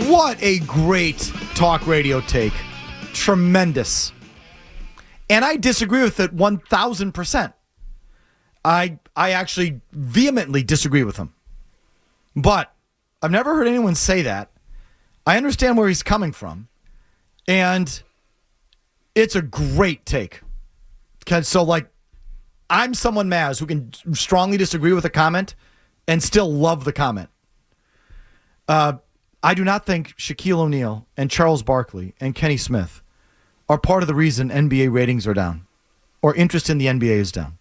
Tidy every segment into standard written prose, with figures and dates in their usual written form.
What a great talk radio take. Tremendous. And I disagree with it 1,000%. I actually vehemently disagree with him. But I've never heard anyone say that. I understand where he's coming from. And it's a great take. So, like, I'm someone, Mazz, who can strongly disagree with a comment and still love the comment. I do not think Shaquille O'Neal and Charles Barkley and Kenny Smith are part of the reason NBA ratings are down or interest in the NBA is down.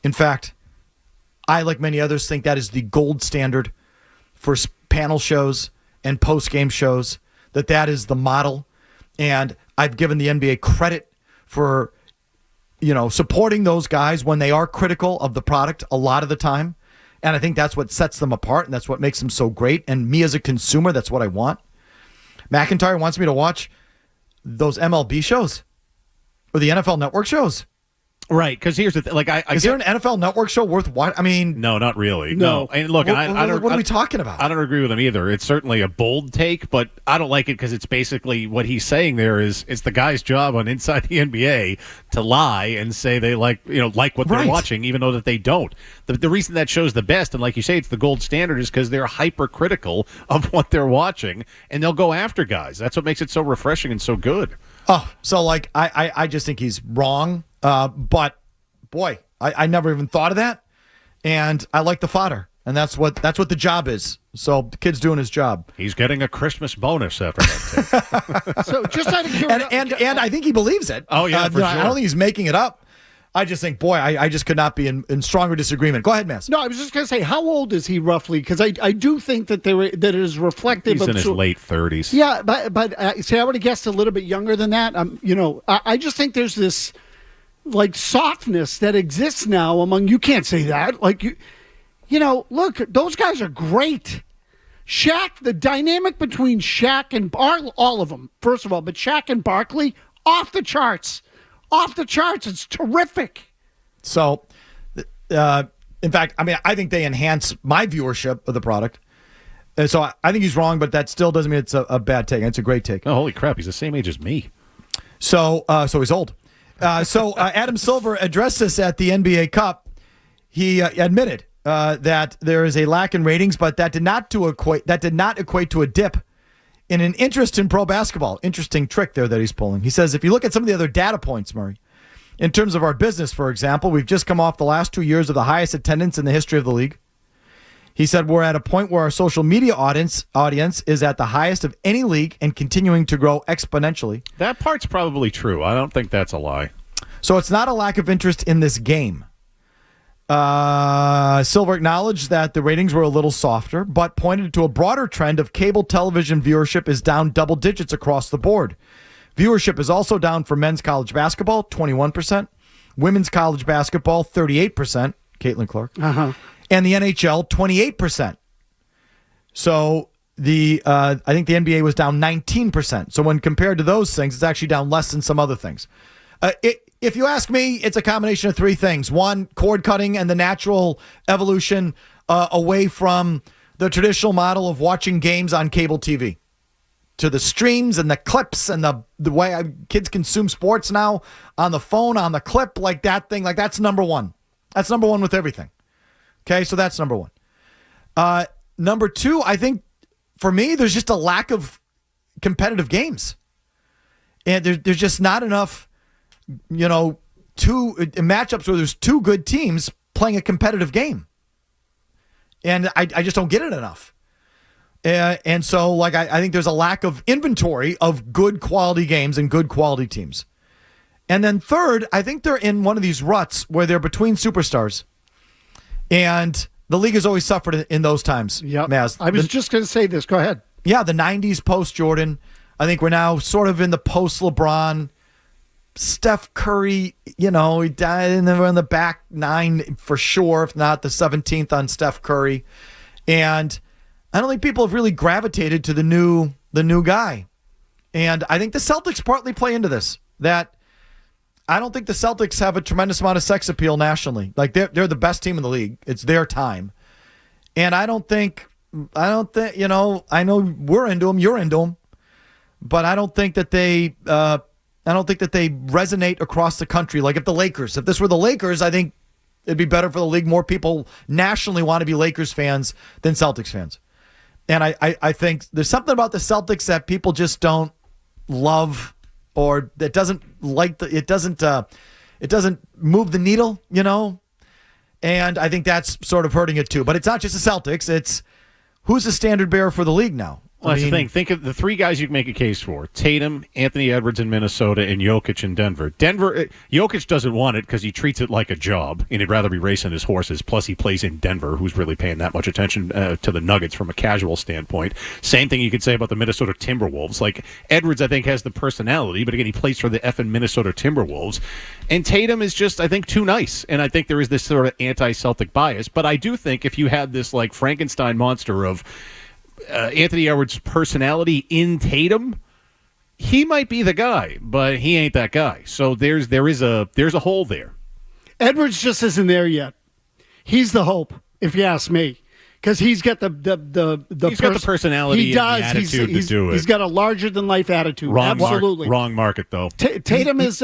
In fact, I, like many others, think that is the gold standard for panel shows and post-game shows, that is the model. And I've given the NBA credit for, supporting those guys when they are critical of the product a lot of the time. And I think that's what sets them apart, and that's what makes them so great. And me as a consumer, that's what I want. McIntyre wants me to watch those MLB shows or the NFL Network shows. Right, because here's the thing. Is there an NFL Network show worth watching? I mean, no, not really. No. And look, what are we talking about? I don't agree with him either. It's certainly a bold take, but I don't like it because it's basically what he's saying there is it's the guy's job on Inside the NBA to lie and say they like what they're watching, even though that they don't. The reason that show's the best, and like you say, it's the gold standard, is because they're hypercritical of what they're watching, and they'll go after guys. That's what makes it so refreshing and so good. Oh, so like I just think he's wrong. But boy, I never even thought of that, and I like the fodder, and that's what the job is. So the kid's doing his job. He's getting a Christmas bonus after that. So just out of curiosity, and I think he believes it. Oh yeah, for sure. I don't think he's making it up. I just think, boy, I just could not be in stronger disagreement. Go ahead, Mazz. No, I was just going to say, how old is he roughly? Because I do think that that it is reflective. He's in his late 30s. Yeah, but see, I would have guessed a little bit younger than that. I just think there's this like softness that exists now among. You can't say that. Like look, those guys are great. Shaq, the dynamic between Shaq and all of them, first of all, but Shaq and Barkley, off the charts. Off the charts. It's terrific. So, in fact, I think they enhance my viewership of the product. So I think he's wrong, but that still doesn't mean it's a bad take. It's a great take. Oh, holy crap. He's the same age as me. So he's old. Adam Silver addressed this at the NBA Cup. He admitted that there is a lack in ratings, but that did not equate to a dip in an interest in pro basketball. Interesting trick there that he's pulling. He says, if you look at some of the other data points, Murray, in terms of our business, for example, we've just come off the last 2 years of the highest attendance in the history of the league. He said, we're at a point where our social media audience is at the highest of any league and continuing to grow exponentially. That part's probably true. I don't think that's a lie. So it's not a lack of interest in this game. Silver acknowledged that the ratings were a little softer, but pointed to a broader trend of cable television viewership is down double digits across the board. Viewership is also down for men's college basketball, 21%, women's college basketball, 38%, Caitlin Clark, and the NHL, 28%. So I think the NBA was down 19%. So when compared to those things, it's actually down less than some other things. If you ask me, it's a combination of three things. One, cord cutting and the natural evolution away from the traditional model of watching games on cable TV to the streams and the clips and the way kids consume sports now on the phone, on the clip, like that thing. Like that's number one. That's number one with everything. Okay, so that's number one. Number two, I think for me, there's just a lack of competitive games. And there's just not enough two matchups where there's two good teams playing a competitive game. And I just don't get it enough. And so I think there's a lack of inventory of good quality games and good quality teams. And then third, I think they're in one of these ruts where they're between superstars. And the league has always suffered in those times. Yep. Mazz. I was just going to say this. Go ahead. Yeah, the 90s post-Jordan. I think we're now sort of in the post-LeBron. Steph Curry, he died in the back nine for sure, if not the 17th on Steph Curry. And I don't think people have really gravitated to the new guy. And I think the Celtics partly play into this. That I don't think the Celtics have a tremendous amount of sex appeal nationally. Like they're the best team in the league. It's their time. And I don't think I don't think, I know we're into them, you're into them, but I don't think that they resonate across the country. Like if this were the Lakers, I think it'd be better for the league. More people nationally want to be Lakers fans than Celtics fans. And I think there's something about the Celtics that people just don't love, or that doesn't it doesn't move the needle, And I think that's sort of hurting it too. But it's not just the Celtics, it's who's the standard bearer for the league now? Well, that's the thing. Think of the three guys you can make a case for: Tatum, Anthony Edwards in Minnesota, and Jokic in Denver. Jokic doesn't want it because he treats it like a job, and he'd rather be racing his horses. Plus, he plays in Denver, who's really paying that much attention to the Nuggets from a casual standpoint. Same thing you could say about the Minnesota Timberwolves. Like, Edwards, I think, has the personality, but again, he plays for the effing Minnesota Timberwolves. And Tatum is just, I think, too nice. And I think there is this sort of anti-Celtic bias. But I do think if you had this, like, Frankenstein monster of Anthony Edwards' personality in Tatum, he might be the guy, but he ain't that guy. So there's a hole there. Edwards just isn't there yet. He's the hope, if you ask me, because he's got the got the personality and the attitude to do it. He's got a larger than life attitude. Absolutely wrong market though. Tatum is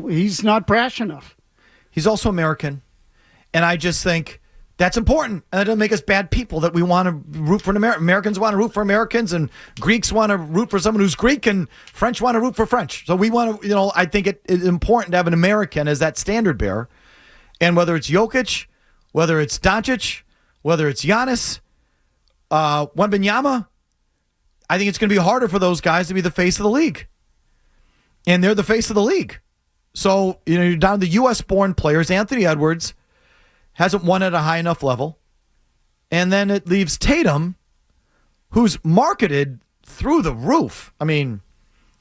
he's not brash enough. He's also American, and I just think that's important. And that doesn't make us bad people, that we want to root for Americans want to root for Americans, and Greeks want to root for someone who's Greek, and French want to root for French. So we want to, I think it's important to have an American as that standard bearer. And whether it's Jokic, whether it's Doncic, whether it's Giannis, Wembanyama, I think it's going to be harder for those guys to be the face of the league. And they're the face of the league. So, you're down to the U.S.-born players. Anthony Edwards hasn't won at a high enough level. And then it leaves Tatum, who's marketed through the roof. I mean,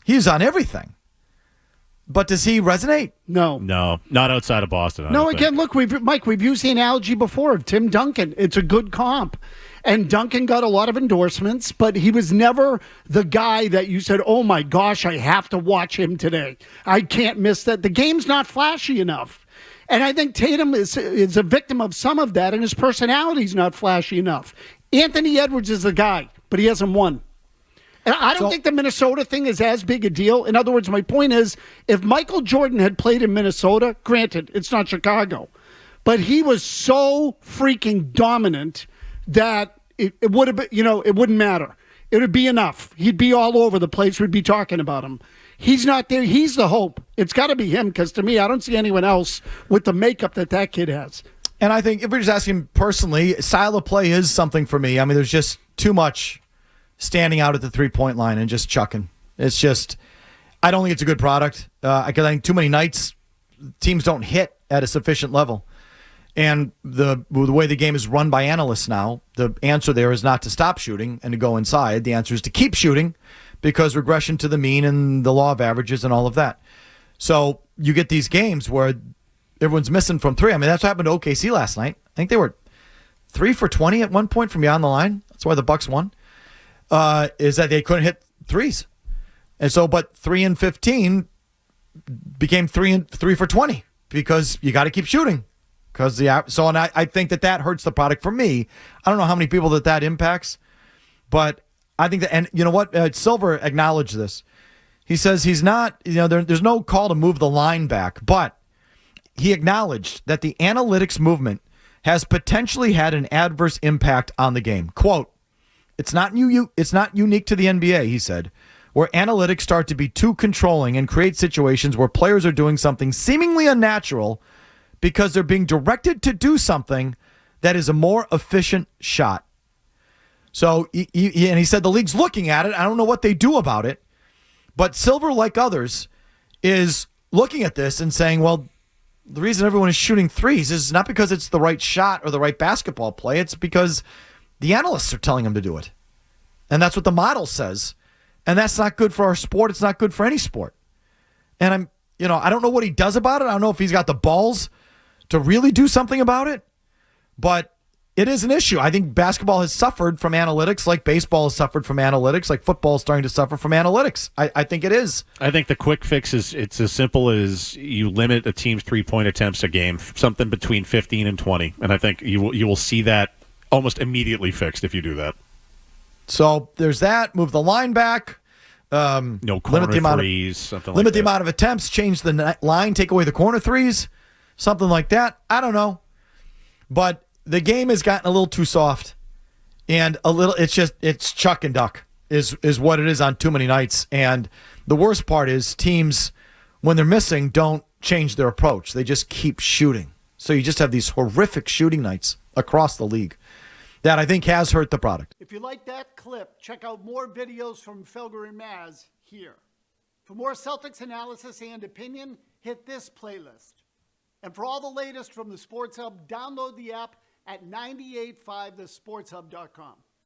he's on everything. But does he resonate? No, not outside of Boston. No, again, look, we've used the analogy before of Tim Duncan. It's a good comp. And Duncan got a lot of endorsements, but he was never the guy that you said, oh my gosh, I have to watch him today. I can't miss that. The game's not flashy enough. And I think Tatum is a victim of some of that, and his personality's not flashy enough. Anthony Edwards is the guy, but he hasn't won. And I don't think the Minnesota thing is as big a deal. In other words, my point is, if Michael Jordan had played in Minnesota, granted, it's not Chicago, but he was so freaking dominant that it would have been, it wouldn't matter. It would be enough. He'd be all over the place. We'd be talking about him. He's not there. He's the hope. It's got to be him, because to me, I don't see anyone else with the makeup that kid has. And I think if we're just asking personally, style of play is something for me. I mean, there's just too much standing out at the three-point line and just chucking. It's just, I don't think it's a good product. Because I think too many nights teams don't hit at a sufficient level. And the way the game is run by analysts now, the answer there is not to stop shooting and to go inside. The answer is to keep shooting, because regression to the mean and the law of averages and all of that. So you get these games where everyone's missing from three. I mean, that's what happened to OKC last night. I think they were 3 for 20 at one point from beyond the line. That's why the Bucks won, is that they couldn't hit threes. And so, but 3 and 15 became 3 for 20, because you got to keep shooting. And I think that hurts the product for me. I don't know how many people that impacts, but I think that, and you know what? Silver acknowledged this. He says he's not, there's no call to move the line back, but he acknowledged that the analytics movement has potentially had an adverse impact on the game. Quote, it's not unique to the NBA, he said, where analytics start to be too controlling and create situations where players are doing something seemingly unnatural because they're being directed to do something that is a more efficient shot. So, he said the league's looking at it. I don't know what they do about it. But Silver, like others, is looking at this and saying, well, the reason everyone is shooting threes is not because it's the right shot or the right basketball play. It's because the analysts are telling them to do it. And that's what the model says. And that's not good for our sport. It's not good for any sport. And I don't know what he does about it. I don't know if he's got the balls to really do something about it. But it is an issue. I think basketball has suffered from analytics like baseball has suffered from analytics, like football is starting to suffer from analytics. I think it is. I think the quick fix is it's as simple as you limit a team's 3-point attempts a game, something between 15 and 20. And I think you will see that almost immediately fixed if you do that. So there's that. Move the line back. No corner threes, something like that. Limit the amount of attempts. Change the line. Take away the corner threes. Something like that. I don't know. But the game has gotten a little too soft. And it's chuck and duck is what it is on too many nights. And the worst part is teams, when they're missing, don't change their approach. They just keep shooting. So you just have these horrific shooting nights across the league that I think has hurt the product. If you like that clip, check out more videos from Felger and Mazz here. For more Celtics analysis and opinion, hit this playlist. And for all the latest from the Sports Hub, download the app at 985thesportshub.com.